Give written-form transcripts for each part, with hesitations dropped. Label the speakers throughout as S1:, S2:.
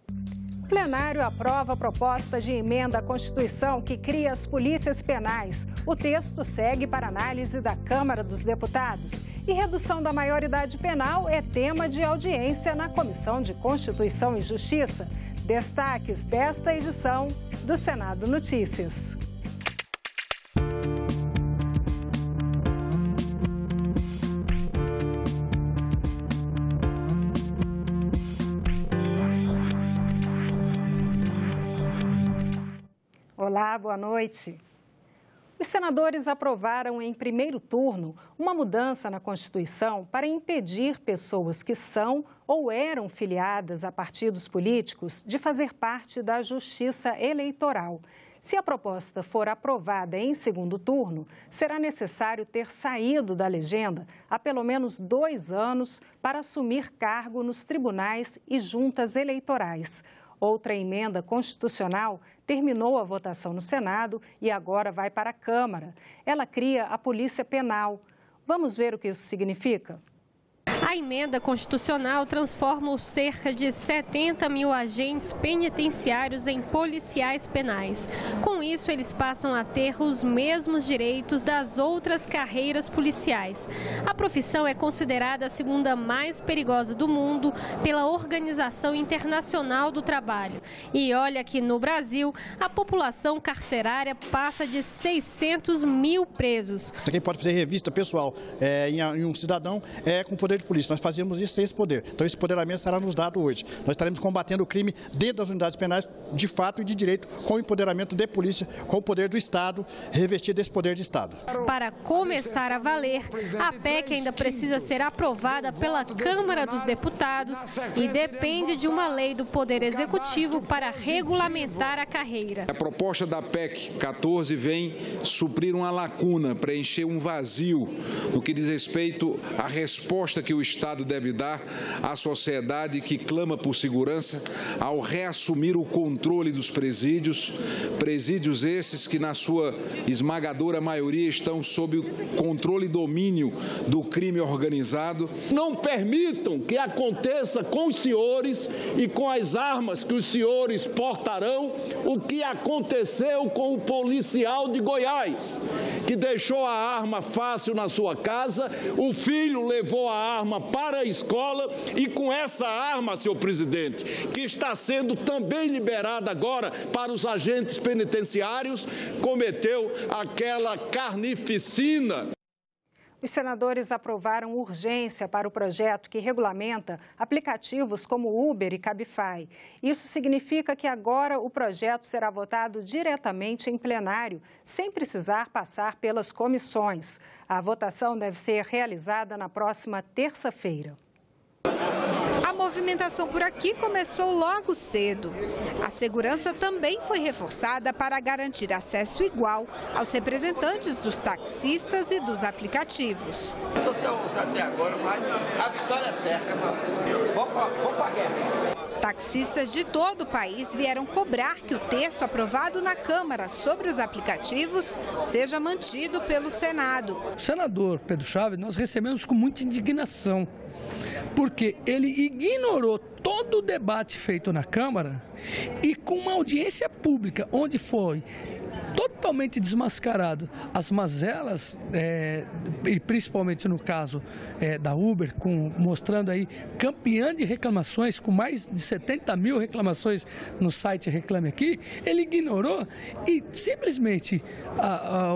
S1: O plenário aprova a proposta de emenda à Constituição que cria as polícias penais. O texto segue para análise da Câmara dos Deputados. E redução da maioridade penal é tema de audiência na Comissão de Constituição e Justiça. Destaques desta edição do Senado Notícias. Olá, boa noite. Os senadores aprovaram em primeiro turno uma mudança na Constituição para impedir pessoas que são ou eram filiadas a partidos políticos de fazer parte da Justiça Eleitoral. Se a proposta for aprovada em segundo turno, será necessário ter saído da legenda há pelo menos 2 anos para assumir cargo nos tribunais e juntas eleitorais. Outra emenda constitucional terminou a votação no Senado e agora vai para a Câmara. Ela cria a Polícia Penal. Vamos ver o que isso significa?
S2: A emenda constitucional transforma os cerca de 70 mil agentes penitenciários em policiais penais. Com isso, eles passam a ter os mesmos direitos das outras carreiras policiais. A profissão é considerada a segunda mais perigosa do mundo pela Organização Internacional do Trabalho. E olha que no Brasil, a população carcerária passa de 600 mil presos.
S3: Quem pode fazer revista pessoal em um cidadão com poder de polícia. Nós fazemos isso sem esse poder. Então, esse empoderamento será nos dado hoje. Nós estaremos combatendo o crime dentro das unidades penais, de fato e de direito, com o empoderamento de polícia, com o poder do Estado, revestido desse poder de Estado.
S2: Para começar a valer, a PEC ainda precisa ser aprovada pela Câmara dos Deputados e depende de uma lei do Poder Executivo para regulamentar a carreira.
S4: A proposta da PEC 14 vem suprir uma lacuna, preencher um vazio no que diz respeito à resposta que o Estado deve dar à sociedade que clama por segurança ao reassumir o controle dos presídios esses que na sua esmagadora maioria estão sob o controle e domínio do crime organizado.
S5: Não permitam que aconteça com os senhores e com as armas que os senhores portarão o que aconteceu com o policial de Goiás, que deixou a arma fácil na sua casa, o filho levou a arma para a escola e com essa arma, senhor presidente, que está sendo também liberada agora para os agentes penitenciários, cometeu aquela carnificina.
S1: Os senadores aprovaram urgência para o projeto que regulamenta aplicativos como Uber e Cabify. Isso significa que agora o projeto será votado diretamente em plenário, sem precisar passar pelas comissões. A votação deve ser realizada na próxima terça-feira.
S6: A movimentação por aqui começou logo cedo. A segurança também foi reforçada para garantir acesso igual aos representantes dos taxistas e dos aplicativos.
S7: Então, se eu até agora, mas a vitória é certa. Vamos para a guerra.
S6: Taxistas de todo o país vieram cobrar que o texto aprovado na Câmara sobre os aplicativos seja mantido pelo Senado.
S8: O senador Pedro Chaves, nós recebemos com muita indignação, porque ele ignorou todo o debate feito na Câmara e com uma audiência pública, onde foi totalmente desmascarado as mazelas, e principalmente no caso da Uber, mostrando aí campeã de reclamações, com mais de 70 mil reclamações no site Reclame Aqui, ele ignorou e simplesmente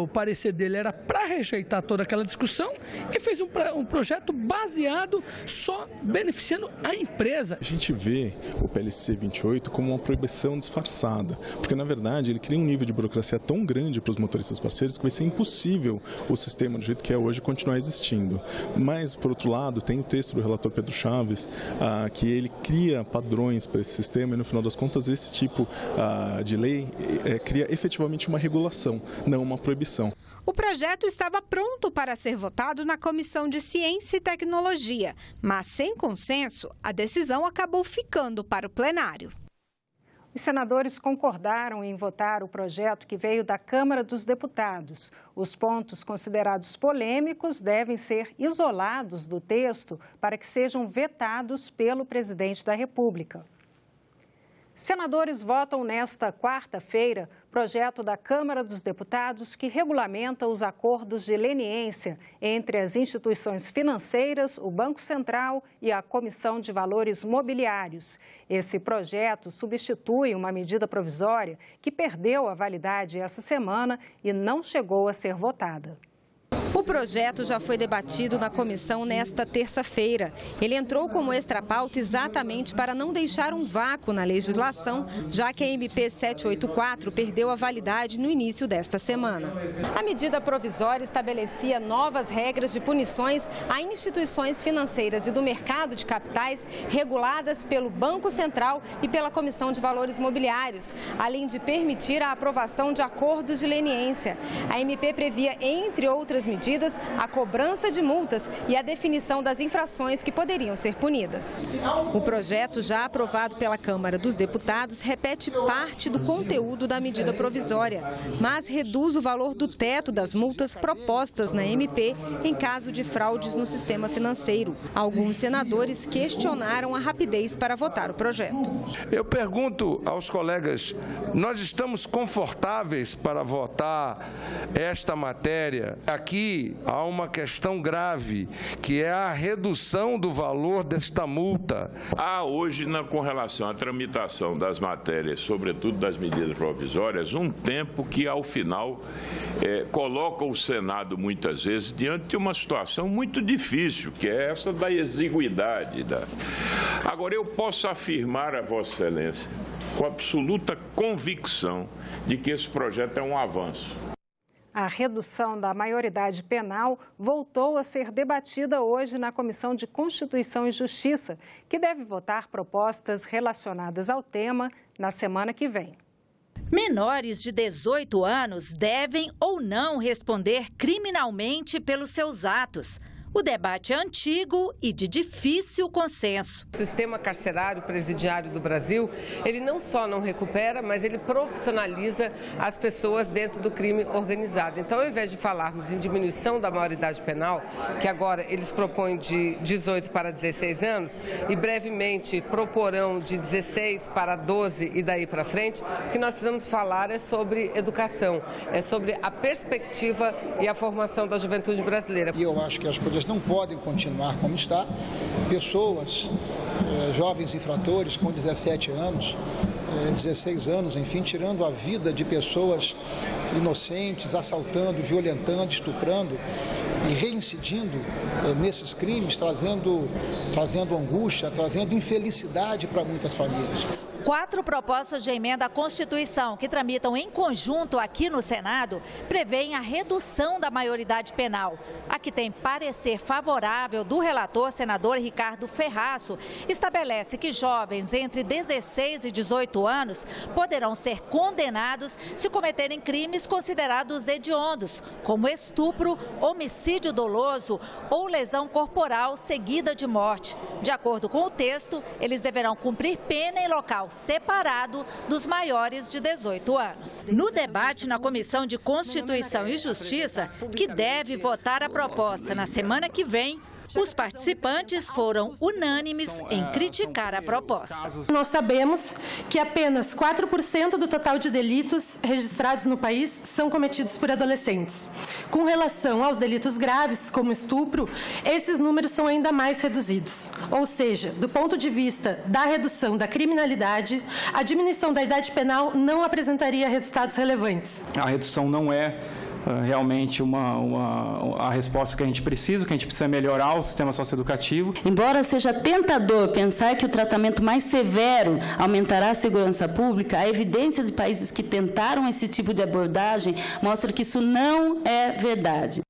S8: o parecer dele era para rejeitar toda aquela discussão e fez um projeto baseado só beneficiando a empresa.
S9: A gente vê o PLC 28 como uma proibição disfarçada, porque na verdade ele cria um nível de burocracia tão grande para os motoristas parceiros que vai ser impossível o sistema do jeito que é hoje continuar existindo. Mas, por outro lado, tem o texto do relator Pedro Chaves, que ele cria padrões para esse sistema e, no final das contas, esse tipo de lei cria efetivamente uma regulação, não uma proibição.
S6: O projeto estava pronto para ser votado na Comissão de Ciência e Tecnologia, mas sem consenso, a decisão acabou ficando para o plenário.
S1: Os senadores concordaram em votar o projeto que veio da Câmara dos Deputados. Os pontos considerados polêmicos devem ser isolados do texto para que sejam vetados pelo presidente da República. Senadores votam nesta quarta-feira projeto da Câmara dos Deputados que regulamenta os acordos de leniência entre as instituições financeiras, o Banco Central e a Comissão de Valores Mobiliários. Esse projeto substitui uma medida provisória que perdeu a validade essa semana e não chegou a ser votada.
S6: O projeto já foi debatido na comissão nesta terça-feira. Ele entrou como extrapauta exatamente para não deixar um vácuo na legislação, já que a MP 784 perdeu a validade no início desta semana. A medida provisória estabelecia novas regras de punições a instituições financeiras e do mercado de capitais reguladas pelo Banco Central e pela Comissão de Valores Mobiliários, além de permitir a aprovação de acordos de leniência. A MP previa, entre outras medidas, a cobrança de multas e a definição das infrações que poderiam ser punidas. O projeto, já aprovado pela Câmara dos Deputados, repete parte do conteúdo da medida provisória, mas reduz o valor do teto das multas propostas na MP em caso de fraudes no sistema financeiro. Alguns senadores questionaram a rapidez para votar o projeto.
S10: Eu pergunto aos colegas, nós estamos confortáveis para votar esta matéria? Aqui há uma questão grave, que é a redução do valor desta multa.
S11: Há hoje, com relação à tramitação das matérias, sobretudo das medidas provisórias, um tempo que, ao final, coloca o Senado, muitas vezes, diante de uma situação muito difícil, que é essa da exiguidade. Agora, eu posso afirmar a Vossa Excelência, com absoluta convicção, de que esse projeto é um avanço.
S1: A redução da maioridade penal voltou a ser debatida hoje na Comissão de Constituição e Justiça, que deve votar propostas relacionadas ao tema na semana que vem.
S12: Menores de 18 anos devem ou não responder criminalmente pelos seus atos. O debate é antigo e de difícil consenso.
S13: O sistema carcerário presidiário do Brasil, ele não só não recupera, mas ele profissionaliza as pessoas dentro do crime organizado. Então, ao invés de falarmos em diminuição da maioridade penal, que agora eles propõem de 18 para 16 anos, e brevemente proporão de 16 para 12 e daí para frente, o que nós precisamos falar é sobre educação, é sobre a perspectiva e a formação da juventude brasileira.
S14: E eu acho que as coisas não podem continuar como está. Pessoas, jovens infratores com 17 anos, 16 anos, enfim, tirando a vida de pessoas inocentes, assaltando, violentando, estuprando e reincidindo nesses crimes, trazendo angústia, trazendo infelicidade para muitas famílias.
S12: 4 propostas de emenda à Constituição que tramitam em conjunto aqui no Senado prevêem a redução da maioridade penal. A que tem parecer favorável do relator senador Ricardo Ferraço estabelece que jovens entre 16 e 18 anos poderão ser condenados se cometerem crimes considerados hediondos, como estupro, homicídio doloso ou lesão corporal seguida de morte. De acordo com o texto, eles deverão cumprir pena em local separado dos maiores de 18 anos. No debate na Comissão de Constituição e Justiça, que deve votar a proposta na semana que vem, os participantes foram unânimes em criticar a proposta.
S15: Nós sabemos que apenas 4% do total de delitos registrados no país são cometidos por adolescentes. Com relação aos delitos graves, como estupro, esses números são ainda mais reduzidos. Ou seja, do ponto de vista da redução da criminalidade, a diminuição da idade penal não apresentaria resultados relevantes.
S16: A redução não é realmente a resposta que a gente precisa melhorar o sistema socioeducativo.
S17: Embora seja tentador pensar que o tratamento mais severo aumentará a segurança pública, a evidência de países que tentaram esse tipo de abordagem mostra que isso não é verdade.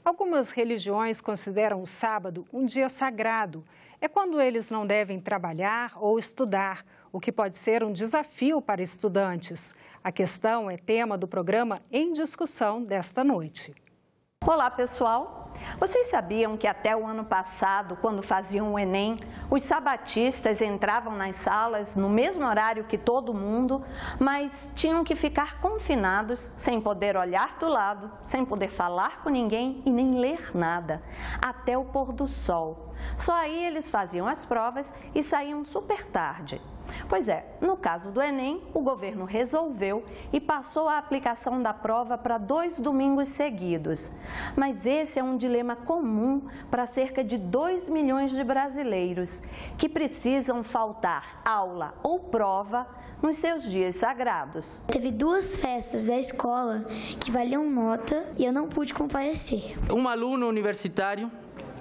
S1: Algumas religiões consideram o sábado um dia sagrado. É quando eles não devem trabalhar ou estudar, o que pode ser um desafio para estudantes. A questão é tema do programa Em Discussão desta noite.
S18: Olá, pessoal! Vocês sabiam que até o ano passado, quando faziam o Enem, os sabatistas entravam nas salas no mesmo horário que todo mundo, mas tinham que ficar confinados, sem poder olhar do lado, sem poder falar com ninguém e nem ler nada, até o pôr do sol. Só aí eles faziam as provas e saíam super tarde. Pois é, no caso do Enem, o governo resolveu e passou a aplicação da prova para 2 domingos seguidos. Mas esse é um dilema comum para cerca de 2 milhões de brasileiros que precisam faltar aula ou prova nos seus dias sagrados.
S19: Teve 2 festas da escola que valiam nota e eu não pude comparecer.
S20: Um aluno universitário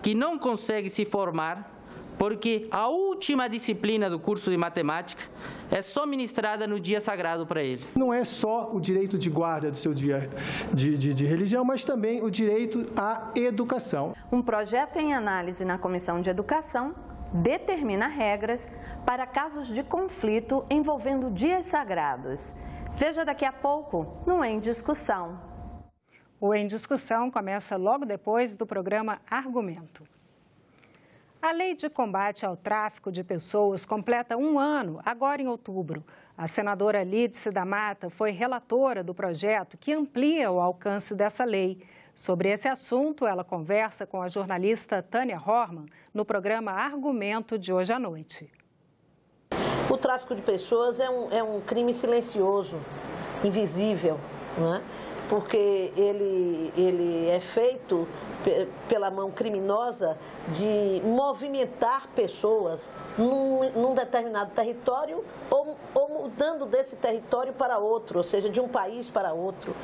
S20: que não consegue se formar porque a última disciplina do curso de matemática é só ministrada no dia sagrado para ele.
S21: Não é só o direito de guarda do seu dia de religião, mas também o direito à educação.
S18: Um projeto em análise na Comissão de Educação determina regras para casos de conflito envolvendo dias sagrados. Veja daqui a pouco no Em Discussão.
S1: O Em Discussão começa logo depois do programa Argumento. A Lei de Combate ao Tráfico de Pessoas completa 1 ano, agora em outubro. A senadora Lídice da Mata foi relatora do projeto que amplia o alcance dessa lei. Sobre esse assunto, ela conversa com a jornalista Tânia Horman no programa Argumento de hoje à noite.
S22: O tráfico de pessoas é um crime silencioso, invisível, não é? Porque ele é feito pela mão criminosa de movimentar pessoas num determinado território ou mudando desse território para outro, ou seja, de um país para outro,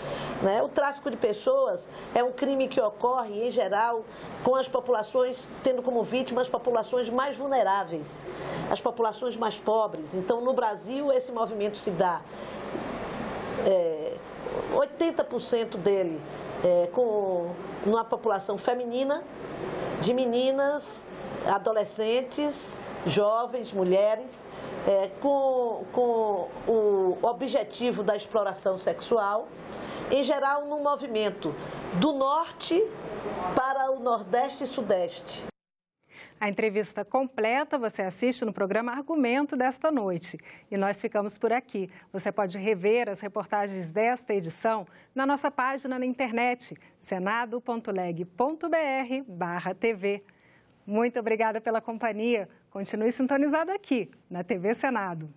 S22: né? O tráfico de pessoas é um crime que ocorre, em geral, com as populações, tendo como vítimas as populações mais vulneráveis, as populações mais pobres. Então, no Brasil, esse movimento se dá 80% dele numa população feminina, de meninas, adolescentes, jovens, mulheres, com o objetivo da exploração sexual, em geral num movimento do norte para o nordeste e sudeste.
S1: A entrevista completa você assiste no programa Argumento desta noite. E nós ficamos por aqui. Você pode rever as reportagens desta edição na nossa página na internet, senado.leg.br/TV. Muito obrigada pela companhia. Continue sintonizado aqui, na TV Senado.